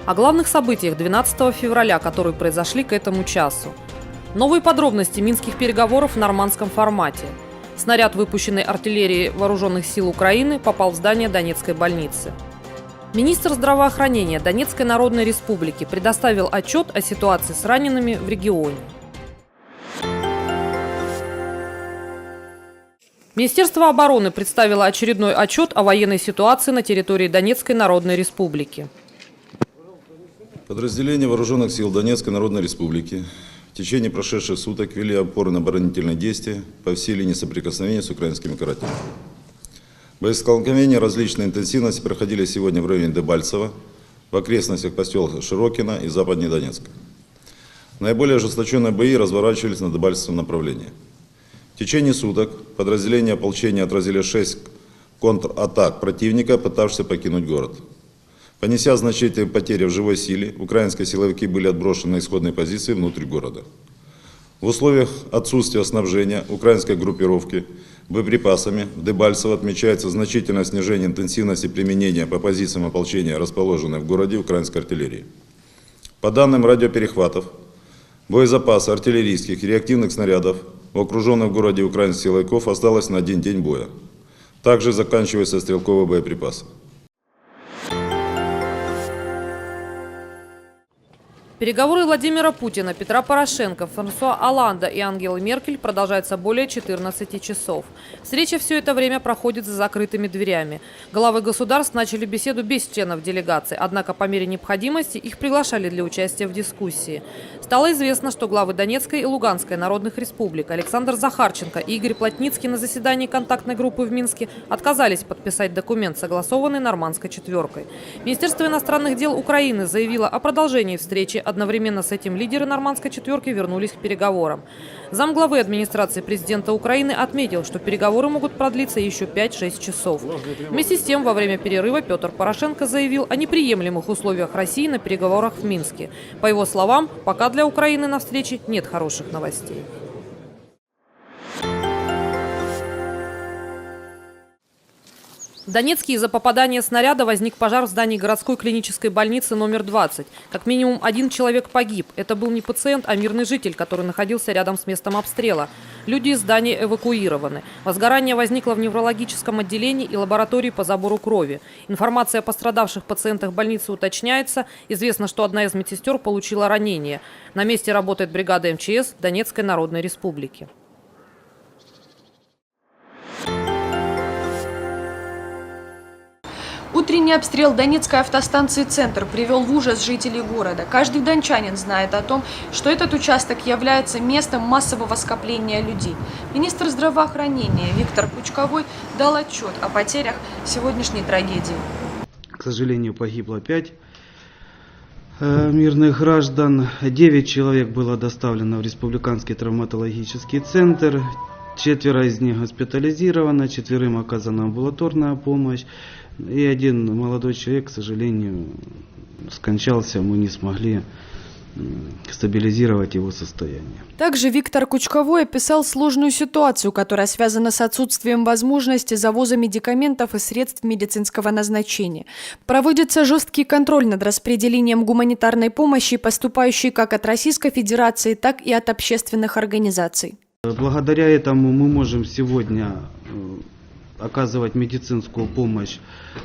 О главных событиях 12 февраля, которые произошли к этому часу. Новые подробности минских переговоров в нормандском формате. Снаряд, выпущенный артиллерией Вооруженных сил Украины, попал в здание Донецкой больницы. Министр здравоохранения Донецкой Народной Республики предоставил отчет о ситуации с ранеными в регионе. Министерство обороны представило очередной отчет о военной ситуации на территории Донецкой Народной Республики. Подразделения Вооруженных сил Донецкой Народной Республики в течение прошедших суток вели опорно-оборонительные действия по всей линии соприкосновения с украинскими карателями. Боестолкновения различной интенсивности проходили сегодня в районе Дебальцево, в окрестностях поселка Широкино и западнее Донецка. Наиболее ожесточенные бои разворачивались на Дебальцевом направлении. В течение суток подразделения ополчения отразили 6 контратак противника, пытавшихся покинуть город. Понеся значительные потери в живой силе, украинские силовики были отброшены на исходные позиции внутрь города. В условиях отсутствия снабжения украинской группировки боеприпасами в Дебальцево отмечается значительное снижение интенсивности применения по позициям ополчения, расположенной в городе, украинской артиллерии. По данным радиоперехватов, боезапас артиллерийских и реактивных снарядов в окруженном в городе украинских силовиков осталось на 1 день боя. Также заканчиваются стрелковые боеприпасы. Переговоры Владимира Путина, Петра Порошенко, Франсуа Олланда и Ангелы Меркель продолжаются более 14 часов. Встреча все это время проходит за закрытыми дверями. Главы государств начали беседу без членов делегации, однако по мере необходимости их приглашали для участия в дискуссии. Стало известно, что главы Донецкой и Луганской народных республик Александр Захарченко и Игорь Плотницкий на заседании контактной группы в Минске отказались подписать документ, согласованный Нормандской четверкой. Министерство иностранных дел Украины заявило о продолжении встречи. Одновременно с этим лидеры Нормандской четверки вернулись к переговорам. Замглавы администрации президента Украины отметил, что переговоры могут продлиться еще 5-6 часов. Вместе с тем, во время перерыва Петр Порошенко заявил о неприемлемых условиях России на переговорах в Минске. По его словам, пока для Украины на встрече нет хороших новостей. В Донецке из-за попадания снаряда возник пожар в здании городской клинической больницы номер 20. Как минимум 1 человек погиб. Это был не пациент, а мирный житель, который находился рядом с местом обстрела. Люди из здания эвакуированы. Возгорание возникло в неврологическом отделении и лаборатории по забору крови. Информация о пострадавших пациентах больницы уточняется. Известно, что одна из медсестер получила ранение. На месте работает бригада МЧС Донецкой Народной Республики. Утренний обстрел Донецкой автостанции «Центр» привел в ужас жителей города. Каждый дончанин знает о том, что этот участок является местом массового скопления людей. Министр здравоохранения Виктор Кучковой дал отчет о потерях сегодняшней трагедии. К сожалению, погибло 5 мирных граждан. 9 человек было доставлено в Республиканский травматологический центр. 4 из них госпитализированы, 4 оказана амбулаторная помощь. И 1 молодой человек, к сожалению, скончался, мы не смогли стабилизировать его состояние. Также Виктор Кучковой описал сложную ситуацию, которая связана с отсутствием возможности завоза медикаментов и средств медицинского назначения. Проводится жесткий контроль над распределением гуманитарной помощи, поступающей как от Российской Федерации, так и от общественных организаций. Благодаря этому мы можем сегодня оказывать медицинскую помощь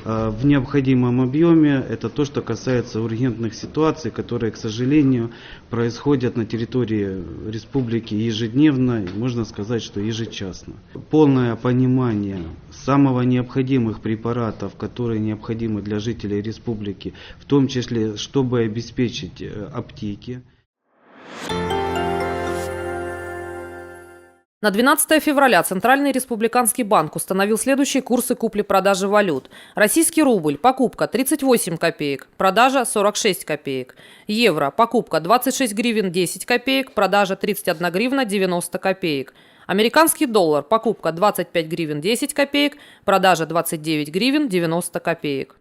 в необходимом объеме. Это то, что касается ургентных ситуаций, которые, к сожалению, происходят на территории республики ежедневно, и можно сказать, что ежечасно. Полное понимание самого необходимых препаратов, которые необходимы для жителей республики, в том числе, чтобы обеспечить аптеки. На 12 февраля Центральный республиканский банк установил следующие курсы купли-продажи валют. Российский рубль – покупка 38 копеек, продажа 46 копеек. Евро – покупка 26 гривен 10 копеек, продажа 31 гривна 90 копеек. Американский доллар – покупка 25 гривен 10 копеек, продажа 29 гривен 90 копеек.